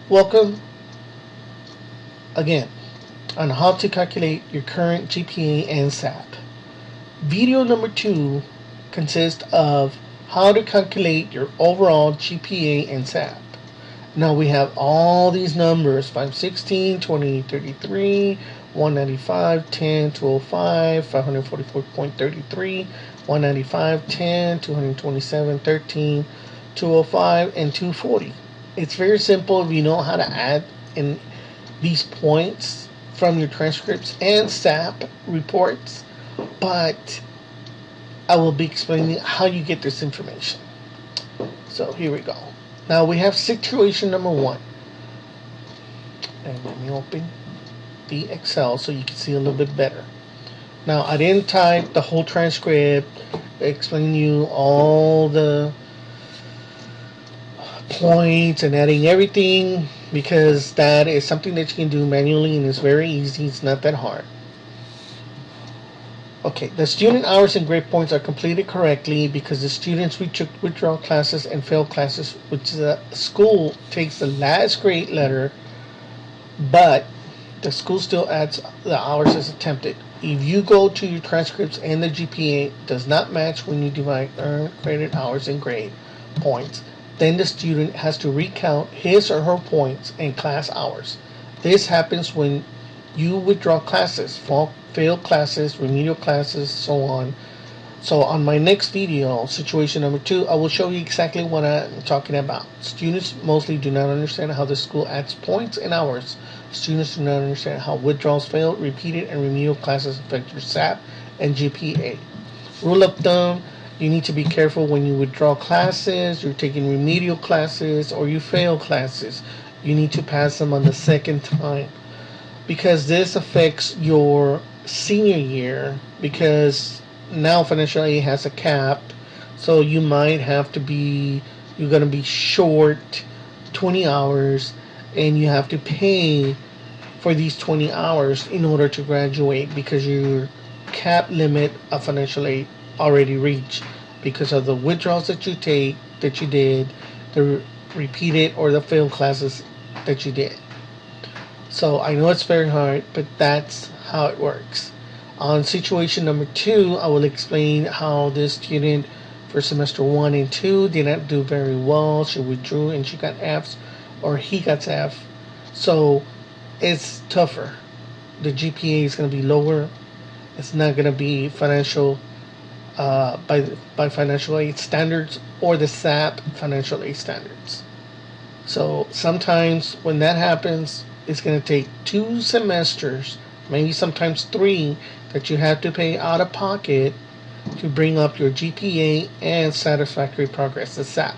Welcome again on how to calculate your current GPA and SAP. Video number 2 consists of how to calculate your overall GPA and SAP. Now we have all these numbers: 516, 2033, 195, 10, 205, 544.33, 195, 10, 227, 13, 205, and 240. It's very simple if you know how to add in these points from your transcripts and SAP reports, but I will be explaining how you get this information. So here we go. Now we have situation number 1. And let me open the Excel so you can see a little bit better. Now I didn't type the whole transcript explaining you all the points and adding everything, because that is something that you can do manually and it's very easy. It's not that hard. Okay, the student hours and grade points are completed correctly because the students who took withdrawal classes and failed classes, which the school takes the last grade letter, but the school still adds the hours as attempted. If you go to your transcripts and the GPA does not match when you divide earned credit hours and grade points, then the student has to recount his or her points and class hours. This happens when you withdraw classes, failed classes, remedial classes, so on. So on my next video, situation number 2, I will show you exactly what I'm talking about. Students mostly do not understand how the school adds points and hours. Students do not understand how withdrawals, failed, repeated, and remedial classes affect your SAP and GPA. Rule of thumb: you need to be careful when you withdraw classes, you're taking remedial classes, or you fail classes. You need to pass them on the second time, because this affects your senior year, because now financial aid has a cap, so you might have to be, you're going to be short 20 hours, and you have to pay for these 20 hours in order to graduate, because your cap limit of financial aid already reached because of the withdrawals that you did, the repeated or the failed classes that you did. So I know it's very hard, but that's how it works. On situation number 2, I will explain how this student for semester 1 and 2 did not do very well. She withdrew and she got F's, or he got F. So it's tougher. The GPA is going to be lower. It's not going to be financial by financial aid standards or the SAP financial aid standards. So sometimes when that happens, it's going to take 2 semesters, maybe sometimes 3, that you have to pay out of pocket to bring up your GPA and satisfactory progress, the SAP,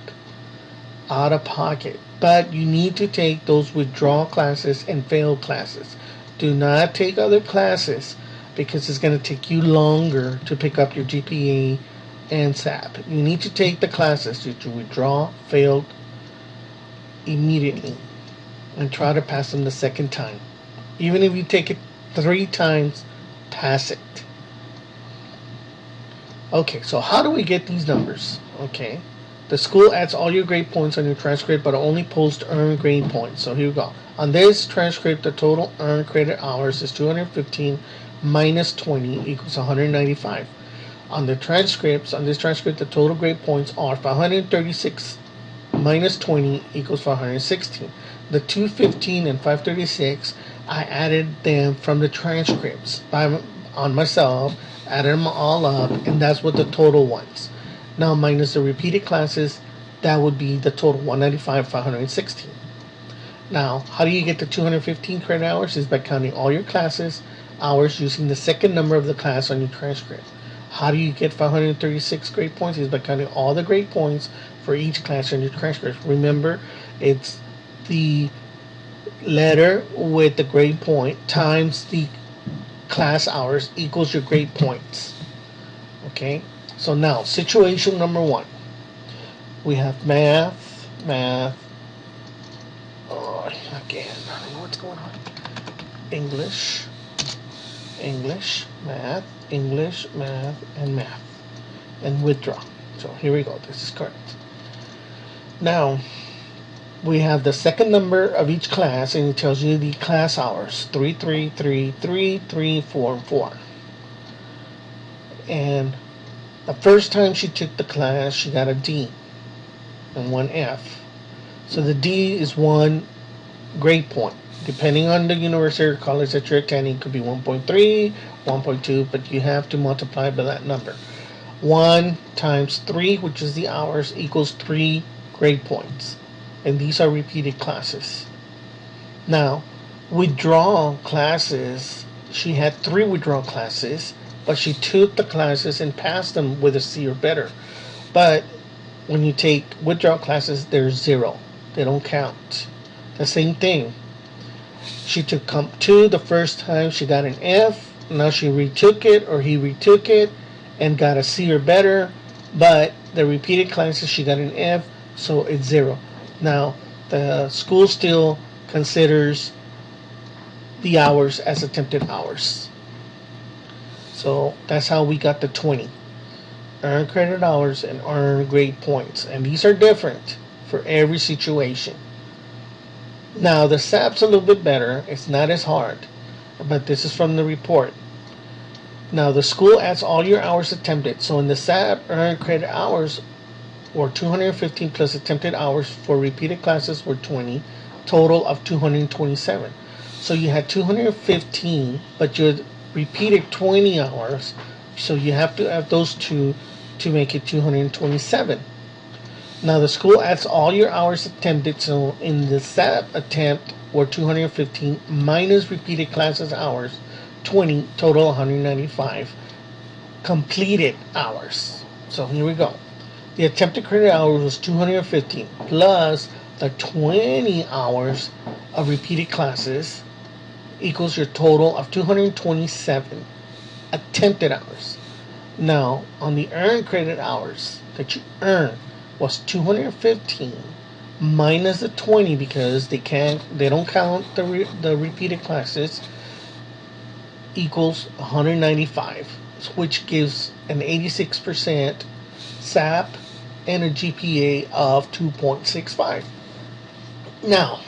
out of pocket. But you need to take those withdrawal classes and failed classes. Do not take other classes, because it's going to take you longer to pick up your GPA and SAP. You need to take the classes that you withdraw, failed, immediately, and try to pass them the second time. Even if you take it 3 times, pass it. Okay, so how do we get these numbers? Okay, the school adds all your grade points on your transcript, but only posts earned grade points. So here we go. On this transcript, the total earned credit hours is 215 minus 20 equals 195. On this transcript, the total grade points are 536 minus 20 equals 516. The 215 and 536, I added them from the transcripts on myself, added them all up, and that's what the total was. Now minus the repeated classes, that would be the total 195, 516. Now, how do you get the 215 credit hours? Is by counting all your classes hours using the second number of the class on your transcript. How do you get 536 grade points? Is by counting all the grade points for each class on your transcript. Remember, it's the letter with the grade point times the class hours equals your grade points. Okay, so now situation number 1. We have math. Oh, again, I don't know what's going on. English, math, and math, and withdraw. So here we go. This is correct. Now, we have the second number of each class, and it tells you the class hours: 3, 3, 3, 3, 3, 4, and 4. And the first time she took the class, she got a D and 1 F. So the D is 1 grade point. Depending on the university or college that you're attending, it could be 1.3, 1.2, but you have to multiply by that number. 1 times 3, which is the hours, equals 3 grade points. And these are repeated classes. Now, withdrawal classes, she had 3 withdrawal classes, but she took the classes and passed them with a C or better. But when you take withdrawal classes, there's 0. They don't count. The same thing. She took Comp 2 the first time, she got an F. Now she retook it, or he retook it, and got a C or better. But the repeated classes, she got an F, so it's 0. Now, the school still considers the hours as attempted hours. So that's how we got the 20. Earned credit hours and earned grade points. And these are different for every situation. Now, the SAP's a little bit better. It's not as hard. But this is from the report. Now, the school adds all your hours attempted. So in the SAP, earned credit hours were 215 plus attempted hours for repeated classes were 20. Total of 227. So you had 215, but you had repeated 20 hours. So you have to add those two to make it 227. Now the school adds all your hours attempted, so in the SAP attempt were 215 minus repeated classes hours, 20, total 195. Completed hours. So here we go. The attempted credit hours was 215 plus the 20 hours of repeated classes equals your total of 227 attempted hours. Now, on the earned credit hours that you earn was 215 minus the 20 because they don't count the repeated classes, equals 195, which gives an 86% SAP and a GPA of 2.65. Now,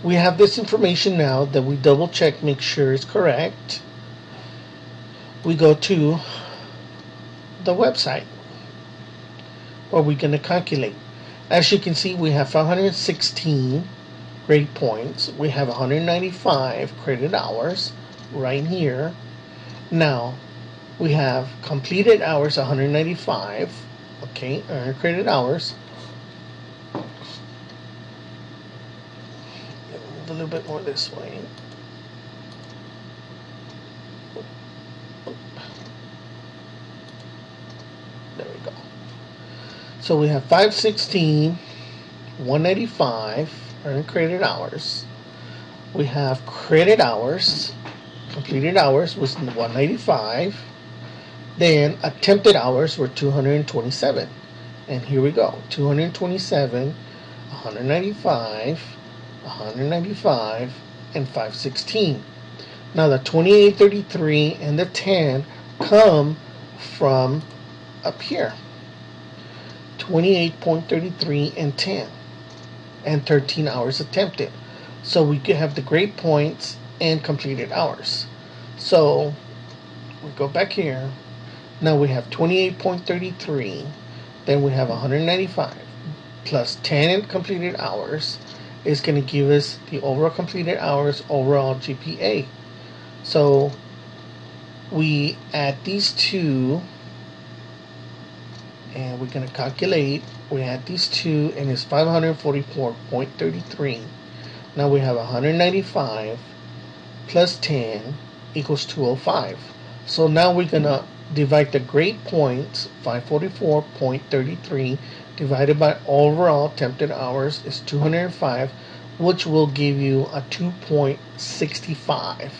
we have this information now that we double check, make sure it's correct. We go to the website where we're going to calculate. As you can see, we have 516 grade points. We have 195 credit hours right here. Now, we have completed hours 195. Okay, earned credit hours. Move a little bit more this way. There we go. So we have 516, 185 earned credit hours. We have credit hours, completed hours was 195. Then attempted hours were 227. And here we go. 227, 195, 195, and 516. Now the 2833 and the 10 come from up here. 28.33 and 10. And 13 hours attempted. So we could have the grade points and completed hours. So we go back here. Now we have 28.33, then we have 195 plus 10 completed hours is going to give us the overall completed hours, overall GPA. So we add these two and we're going to calculate. We add these two and it's 544.33. Now we have 195 plus 10 equals 205. So now we're going to divide the grade points, 544.33, divided by overall attempted hours is 205, which will give you a 2.65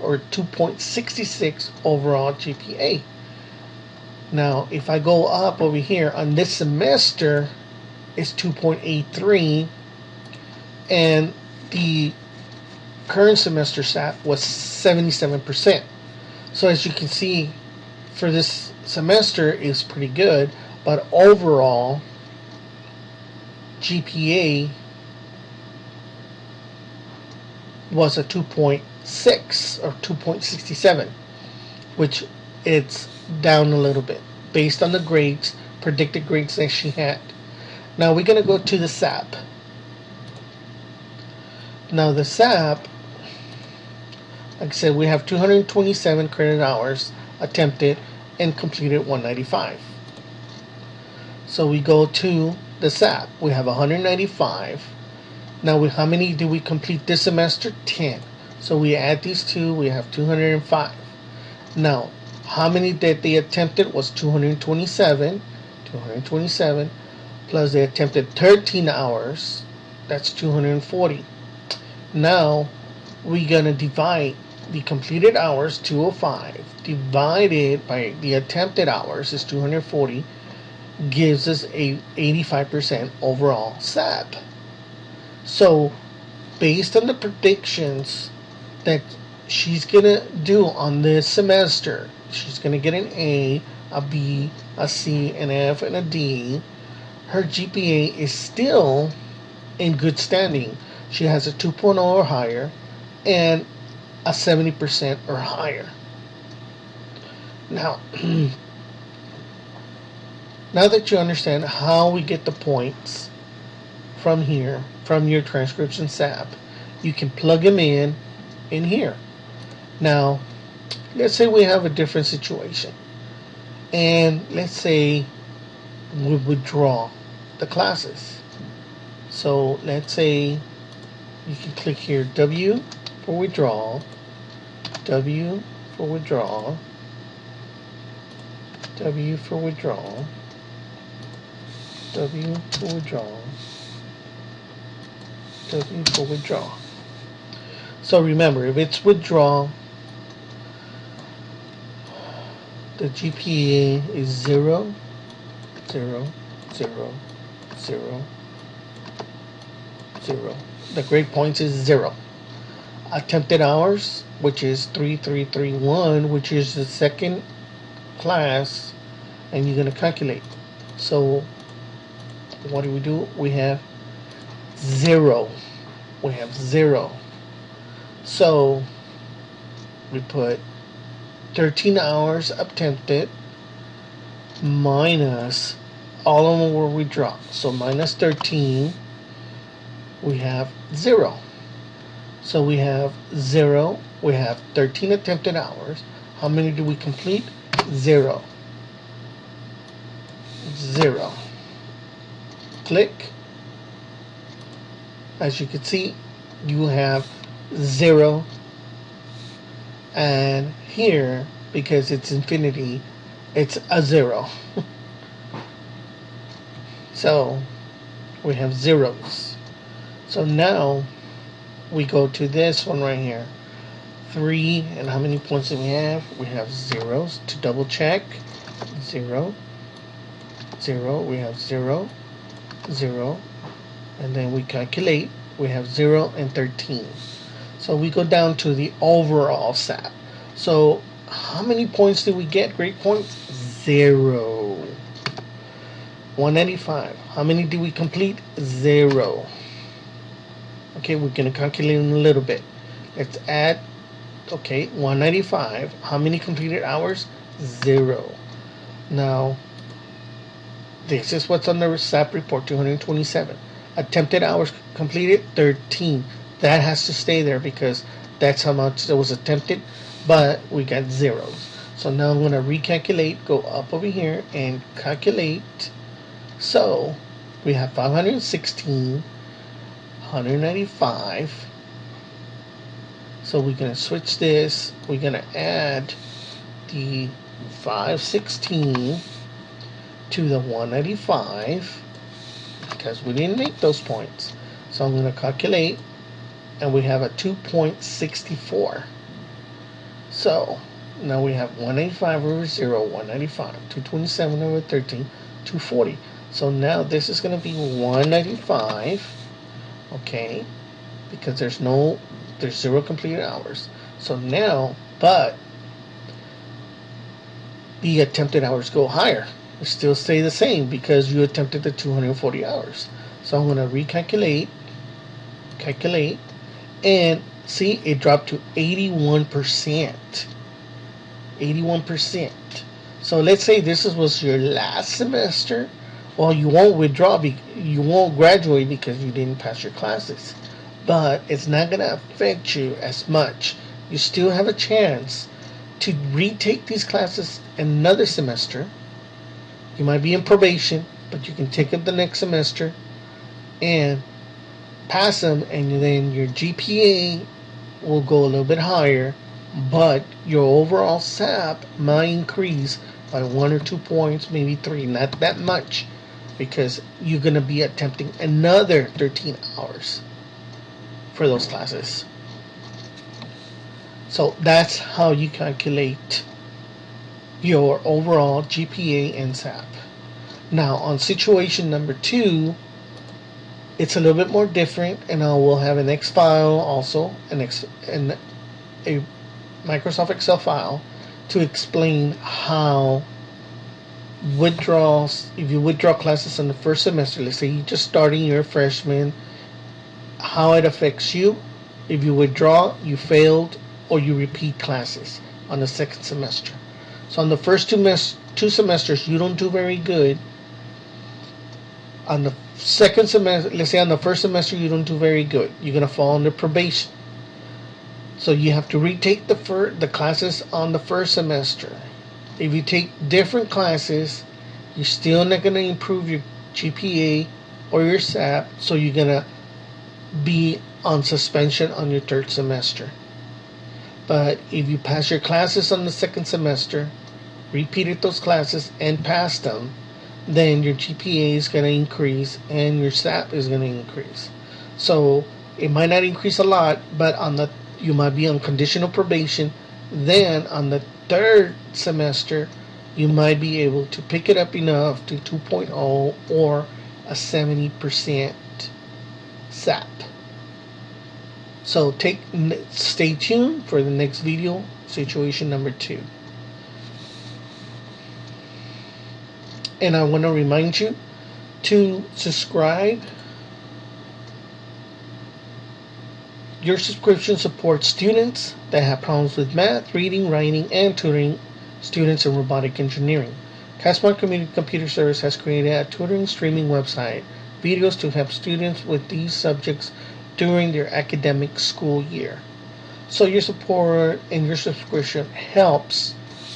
or 2.66 overall GPA. Now, if I go up over here on this semester, it's 2.83, and the current semester SAP was 77%. So as you can see, for this semester is pretty good, but overall GPA was a 2.6 or 2.67, which it's down a little bit based on the grades, predicted grades that she had. Now we're going to go to the SAP. Now the SAP, like I said, we have 227 credit hours attempted and completed 195. So we go to the SAP. We have 195. Now how many did we complete this semester? 10. So we add these two, we have 205. Now, how many that they attempted was 227. 227 plus they attempted 13 hours. That's 240. Now we're gonna divide the completed hours, 205, divided by the attempted hours is 240, gives us a 85% overall SAP. So based on the predictions that she's gonna do on this semester, she's gonna get an A, a B, a C, an F, and a D. Her GPA is still in good standing. She has a 2.0 or higher and a 70% or higher. Now, now that you understand how we get the points from here, from your transcription SAP, you can plug them in here. Now, let's say we have a different situation. And let's say we withdraw the classes. So let's say you can click here, W for withdrawal, W for withdrawal, W for withdrawal, W for withdrawal, W for withdrawal. So remember, if it's withdrawal, the GPA is 0, 0, 0, 0, 0. The grade points is 0. Attempted hours, which is 3331, which is the second class, and you're going to calculate. So what do? We have 0. We have 0. So we put 13 hours attempted minus all of them were withdrawn. So minus 13, we have 0. So we have 0. We have 13 attempted hours. How many do we complete? 0. 0. Click. As you can see, you have 0. And here, because it's infinity, it's a 0. So we have zeros. So now we go to this one right here. 3, and how many points do we have? We have zeros to double check. 0, 0, we have 0, 0, and then we calculate. We have 0 and 13. So we go down to the overall SAP. So how many points did we get? Grade points? 0. 195. How many did we complete? 0. Okay, we're going to calculate in a little bit. Let's add, okay, 195. How many completed hours? 0. Now, this is what's on the SAP report, 227. Attempted hours completed, 13. That has to stay there because that's how much that was attempted, but we got zeros. So now I'm going to recalculate, go up over here and calculate. So we have 516, 195. So we're going to switch this. We're going to add the 516 to the 195 because we didn't make those points. So I'm going to calculate, and we have a 2.64. So now we have 185 over 0, 195, 227 over 13, 240. So now this is going to be 195, okay, because there's 0 completed hours. So now, but the attempted hours go higher. They still stay the same because you attempted the 240 hours. So I'm going to recalculate, calculate, and See, it dropped to 81%. 81%. So let's say this was your last semester. Well, you won't withdraw, you won't graduate because you didn't pass your classes. But it's not going to affect you as much. You still have a chance to retake these classes another semester. You might be in probation, but you can take it the next semester and pass them, and then your GPA will go a little bit higher, but your overall SAP might increase by 1 or 2 points, maybe 3, not that much, because you're going to be attempting another 13 hours for those classes. So that's how you calculate your overall GPA and SAP. Now on situation number 2, it's a little bit more different, and I will have an X file also, a Microsoft Excel file to explain how withdrawals, if you withdraw classes in the first semester, let's say you're just starting, you're a freshman, how it affects you. If you withdraw, you failed, or you repeat classes on the second semester. So on the first two semesters, you don't do very good. On the second semester, let's say on the first semester, you don't do very good. You're going to fall under probation. So you have to retake the classes on the first semester. If you take different classes, you're still not going to improve your GPA or your SAP, so you're going to be on suspension on your third semester. But if you pass your classes on the second semester, repeated those classes and passed them, then your GPA is going to increase and your SAP is going to increase. So it might not increase a lot, but you might be on conditional probation. Then on the third semester, you might be able to pick it up enough to 2.0 or a 70% SAP. So stay tuned for the next video, situation number 2. And I want to remind you to subscribe. Your subscription supports students that have problems with math, reading, writing, and tutoring students in robotic engineering. Casmar Community Computer Service has created a tutoring streaming website, videos to help students with these subjects during their academic school year. So your support and your subscription helps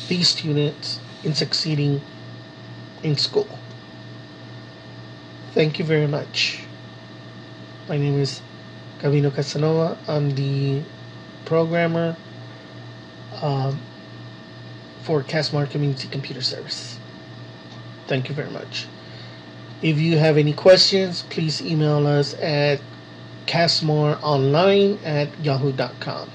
these students in succeeding in school. Thank you very much. My name is Gavino Casanova. I'm the programmer for Casmar Community Computer Service. Thank you very much. If you have any questions, please email us at casmaronline@yahoo.com.